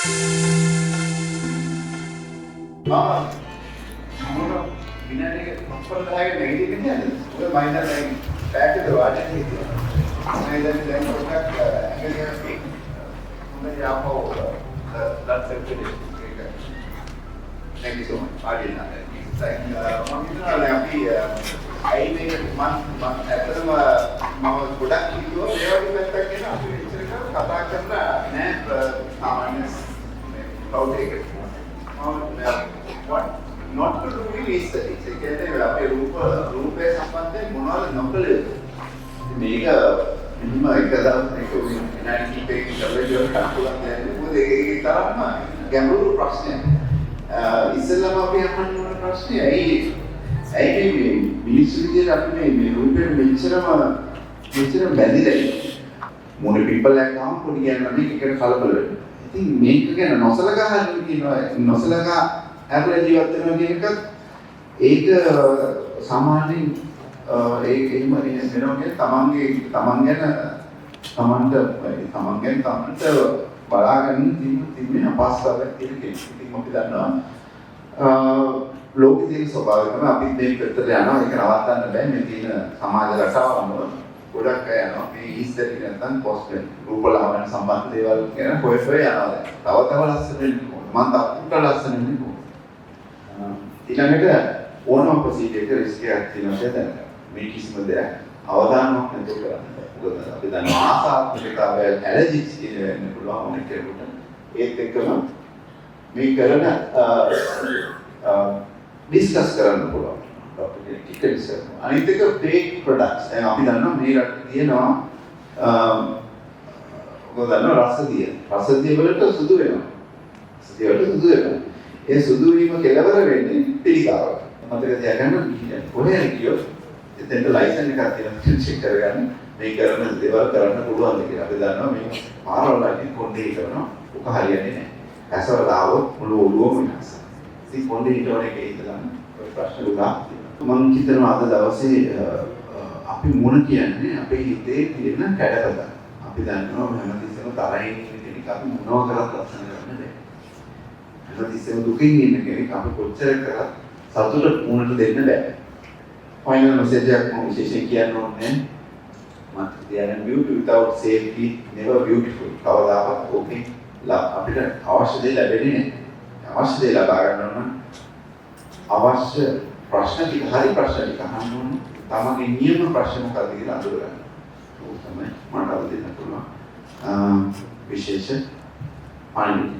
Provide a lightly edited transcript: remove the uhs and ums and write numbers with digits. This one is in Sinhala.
මම මොන විනාඩියක පස්වල 10ක නැගිටින්න කියන්නේ. ඔය මයින්ඩ් එකෙන් පැයකට වාඩි වෙනවා. මම දැන් පොඩ්ඩක් ඇඟිලි හොඳ යාපෝ blood circulation එක. Thank you so much. ආදීනා. මම හිතනවා අපි අයිනේ මම ඇත්තටම මම ගොඩක් කිව්වා ඒ වගේ පැත්තක් ගැන අපි ඉතින් කතා කරලා නෑ සාමාන්‍ය කවුද ඒක. what not to do is ඒ කියන්නේ අපේ රූපේ සම්බන්ධයෙන් මොනවද නොකළේ මේක එහෙම එක දවසක විනාඩි කිහිපයක කරලා කරන්න පුළුවන් නෑ මොකද ඒක තරම්ම ගැඹුරු ප්‍රශ්නයක්. ඉස්සෙල්ලාම අපි අහන්න ඕන ප්‍රශ්නේ ඇයි මේ මිනිස්සු විදියට අපි මේ රූපෙට මෙච්චරම බැඳිලා ඉන්නේ මොන people එකම පොඩි කියනවා මේක එකට කලබල වෙනවා. ඉතින් මේක ගැන නොසලකා හරින කියනවා නොසලකා හැබැයි ජීවත් වෙනවා කියන එක ඒක සාමාන්‍යයෙන් ඒක එහෙම වෙනවා කියන්නේ තමන්ට බලාගන්න තිබෙන අපහසුතාවයක් තියෙන කෙනෙක්. ඉතින් අපි දන්නවා ලෝකයේ තියෙන ස්වභාවය තමයි අපි මේ පැත්තට යනවා ඒක නවත්තන්න බෑ මේ තියෙන සමාජ රටාව අනුව ගොඩක් අය යනවා මේ ඉස්තරින් නැත්නම් පොස්ට් රූපලාවන්‍ය සම්බන්ධ දේවල් ගැන හොය යනවා දැන්. තව ලස්සන වෙන්න ඕන. මම තව ලස්සන වෙන්න ඕන. ඊළඟට ඕනම ප්‍රොසීජර් එක රිස්ක් එකක් තියෙනවා දැන්. මේ කිසිම දෙයක් අවධානයක් නැතුව කරන්න බෑ. මොකද අපි දන්නවා ආසාත්මකතාවය ඇලර්ජික්ස් කියන පුළුවන් මොන කෙනෙකුට ඒත් එක්කම මේ කරන ඩිස්කස් කරන්න පුළුවන්. අපිට ටිකට්ස් අනිත් එක ෆේක් ප්‍රොඩක්ට්ස්. දැන් අපි දන්නවා මේ රටේ තියෙනවා ඔබ දන්නවා රසදිය වලට සුදු වෙනවා. ඒ සුදු වීම කෙලවර වෙන්නේ පිළිකාවක්. මතක තියාගන්න කොහේ ගියොත් එතෙන්ට ලයිසන් එකක් තියෙනවා චෙක් කරගන්න මේ කරන දේවල් කරන්න පුළුවන්ද කියලා. අපි දන්නවා මේ පාරවල් අයින් කොණ්ඩේ කරනවා. ඔක හරියන්නේ නැහැ. ඇසවල ආවොත් මුළු ඔළුවම විනාශ. ඉතින් කොණ්ඩේ හිටවන එකේ ඉඳලා ප්‍රශ්න උගා. මම හිතනවා අද දවසේ අපි මොන කියන්නේ අපේ හිතේ තියෙන කැඩපත. අපි දන්නවා හැමතිස්සෙම තරහින් ඉන්න කෙනෙක් අපි මොනවා කරත් ලස්සන කරන්න බෑ. හැමතිස්සෙම දුකින් ඉන්න කෙනෙක් අපි කොච්චර කරත් සතුට මුණට දෙන්න බෑ. ෆයිනල් මෙසේජ් එකක් මම විශේෂයෙන් කියන්න ඕනේ. මම කියන්නේ beauty without safety never beautiful. කවදාවත් ඕකේ අපිට අවශ්‍ය දේ ලැබෙන්නේ නැහැ. අවශ්‍ය දේ ලබා ගන්න ඕන අවශ්‍ය ප්‍රශ්න ටික හරි ප්‍රශ්න ටික අහන්න ඕනේ. තමන්ගේ නියම ප්‍රශ්න මොකක්ද කියලා අඳුරගන්න. ඒක තමයි මට අවදි වෙන්න පුළුවන් විශේෂ පණිවිඩය.